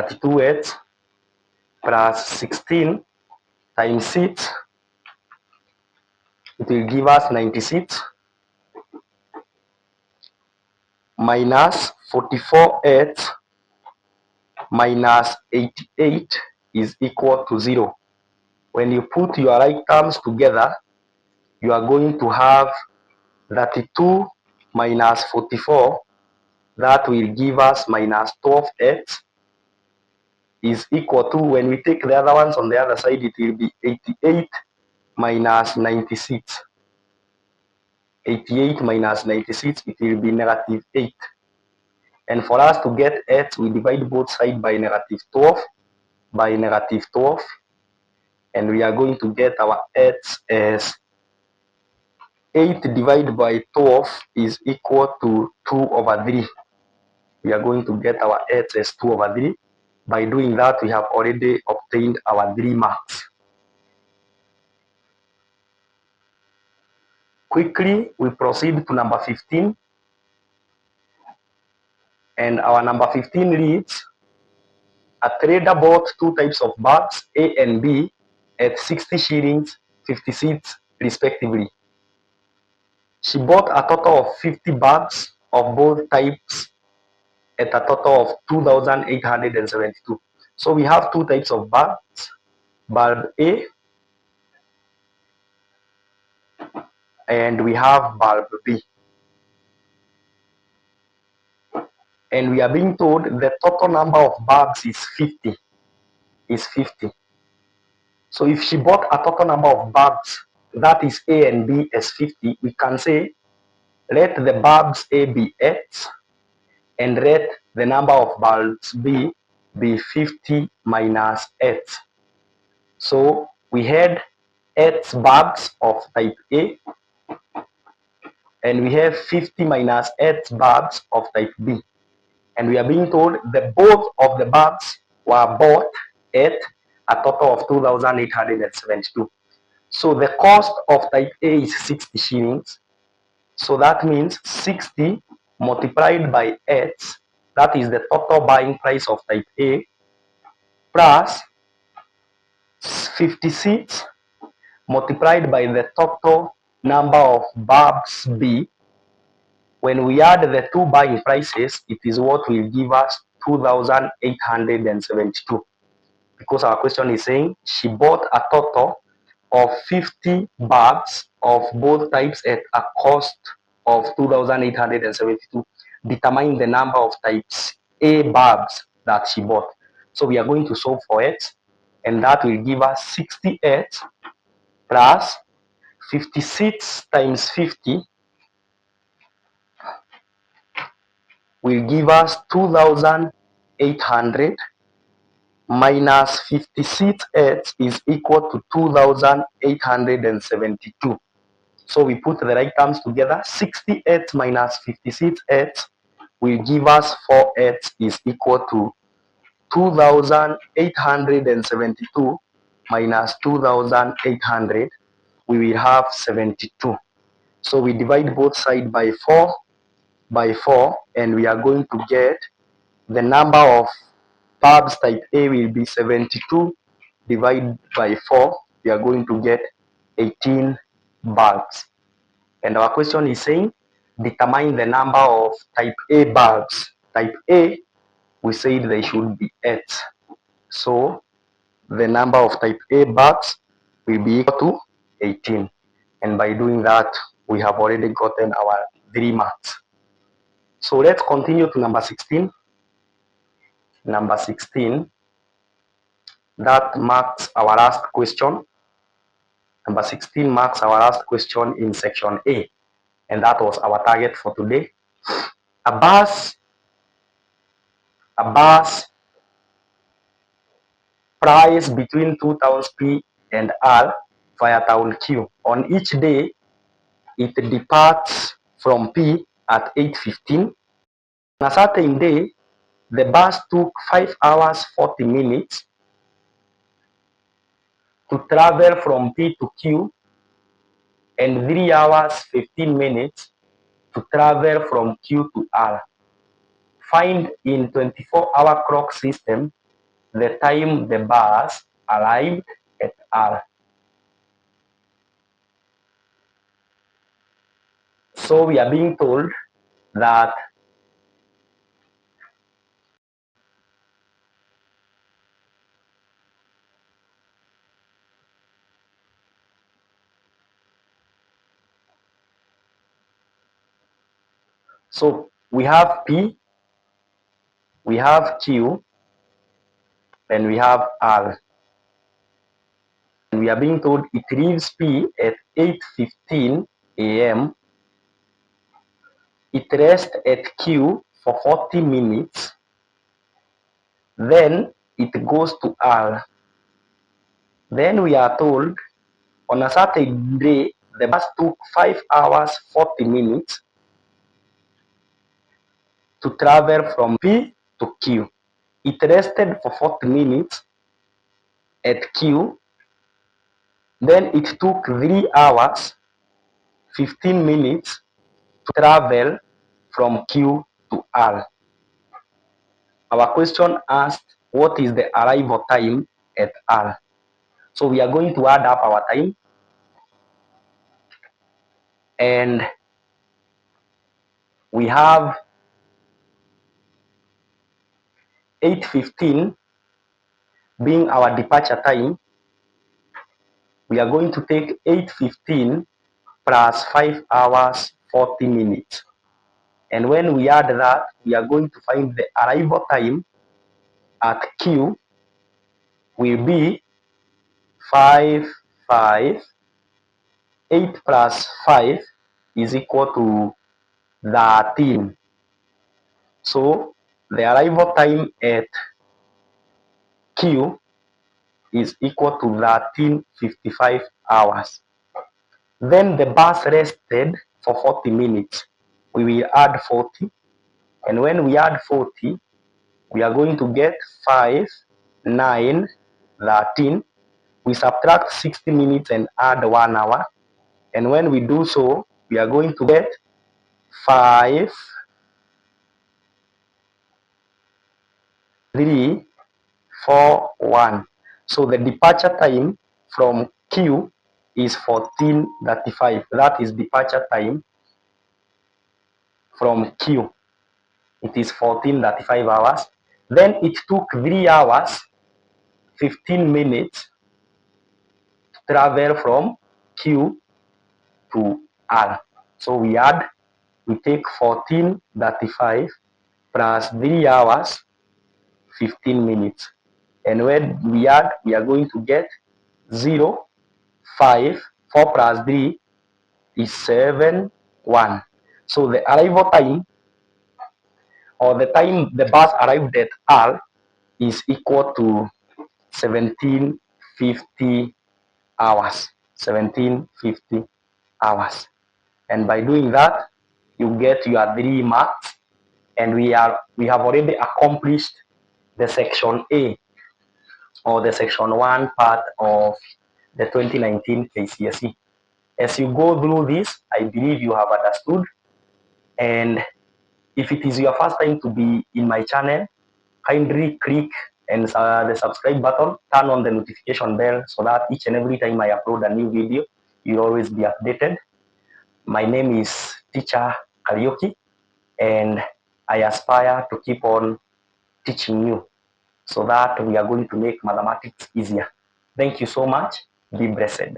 32h plus 16 times 6, it will give us 96, minus 44h minus 88 is equal to 0. When you put your right terms together, you are going to have 32 minus 44, that will give us minus 12h is equal to, when we take the other ones on the other side, it will be 88 minus 96. 88 minus 96, it will be negative 8. And for us to get h, we divide both sides by negative 12, and we are going to get our h as 8 divided by 12 is equal to 2 over 3. We are going to get our h as 2 over 3. By doing that, we have already obtained our 3 marks. Quickly, we proceed to number 15. And our number 15 reads, a trader bought 2 types of bags, A and B, at 60 shillings, 50 cents, respectively. She bought a total of 50 bags of both types at a total of 2,872. So we have 2 types of bags, bulb A and we have bulb B. And we are being told the total number of bags is 50. So if she bought a total number of bags, that is A and B as 50, we can say let the bags A be X and let the number of bulbs B be 50 minus X. So we had X bags of type A and we have 50 minus X bags of type B. And we are being told that both of the bags were bought at a total of 2,872. So the cost of type A is 60 shillings. So that means 60 multiplied by X, that is the total buying price of type A, plus 56 multiplied by the total number of bulbs B. When we add the 2 buying prices, it is what will give us 2,872. Because our question is saying she bought a total of 50 bags of both types at a cost of 2,872. Determine the number of types A bags that she bought. So we are going to solve for X, and that will give us 60X plus 56 times 50 will give us 2,800 minus 56X is equal to 2,872. So we put the right terms together. 60X minus 56X will give us 4X is equal to 2,872 minus 2,800. We will have 72. So we divide both sides by 4 and we are going to get the number of bulbs type A will be 72 divided by 4. We are going to get 18 bulbs. And our question is saying determine the number of type A bulbs. Type A, we said they should be 8. So the number of type A bulbs will be equal to 18. And by doing that, we have already gotten our 3 marks. So let's continue to number 16. Number 16, that marks our last question. Number 16 marks our last question in section A, and that was our target for today. A bus price between 2 towns P and R via town Q. On each day, it departs from P at 8:15. On a certain day, the bus took 5 hours 40 minutes to travel from P to Q and 3 hours 15 minutes to travel from Q to R. Find in 24-hour clock system the time the bus arrived at R. So we are being told that so we have P, we have Q, and we have R. And we are being told it leaves P at 8:15 a.m. It rests at Q for 40 minutes. Then it goes to R. Then we are told on a certain day, the bus took 5 hours 40 minutes to travel from P to Q. It rested for 40 minutes at Q. Then it took 3 hours 15 minutes to travel from Q to R. Our question asked, what is the arrival time at R? So we are going to add up our time, and we have 8:15 being our departure time. We are going to take 8:15 plus 5 hours 40 minutes. And when we add that, we are going to find the arrival time at Q will be 5, 5. 8 plus 5 is equal to 13. So the arrival time at Q is equal to 13:55 hours. Then the bus rested for 40 minutes. We will add 40. And when we add 40, we are going to get 5, 9, 13. We subtract 60 minutes and add 1 hour. And when we do so, we are going to get 5, 3, 4, 1. So the departure time from Q is 14:35. That is departure time from Q. It is 14:35 hours. Then it took 3 hours 15 minutes to travel from Q to R. So we take 14:35 plus 3 hours 15 minutes. And when we add, we are going to get 0, 5, 4 plus 3 is 7, 1. So the arrival time, or the time the bus arrived at R, is equal to 1750 hours. 1750 hours. And by doing that, you get your 3 marks, and we have already accomplished the section A, or the section 1 part of the 2019 K.c.s.e. As you go through this, I believe you have understood. And if it is your first time to be in my channel, kindly click and the subscribe button, turn on the notification bell so that each and every time I upload a new video, you'll always be updated. My name is Teacher Kariuki, and I aspire to keep on teaching you so that we are going to make mathematics easier. Thank you so much. Be blessed.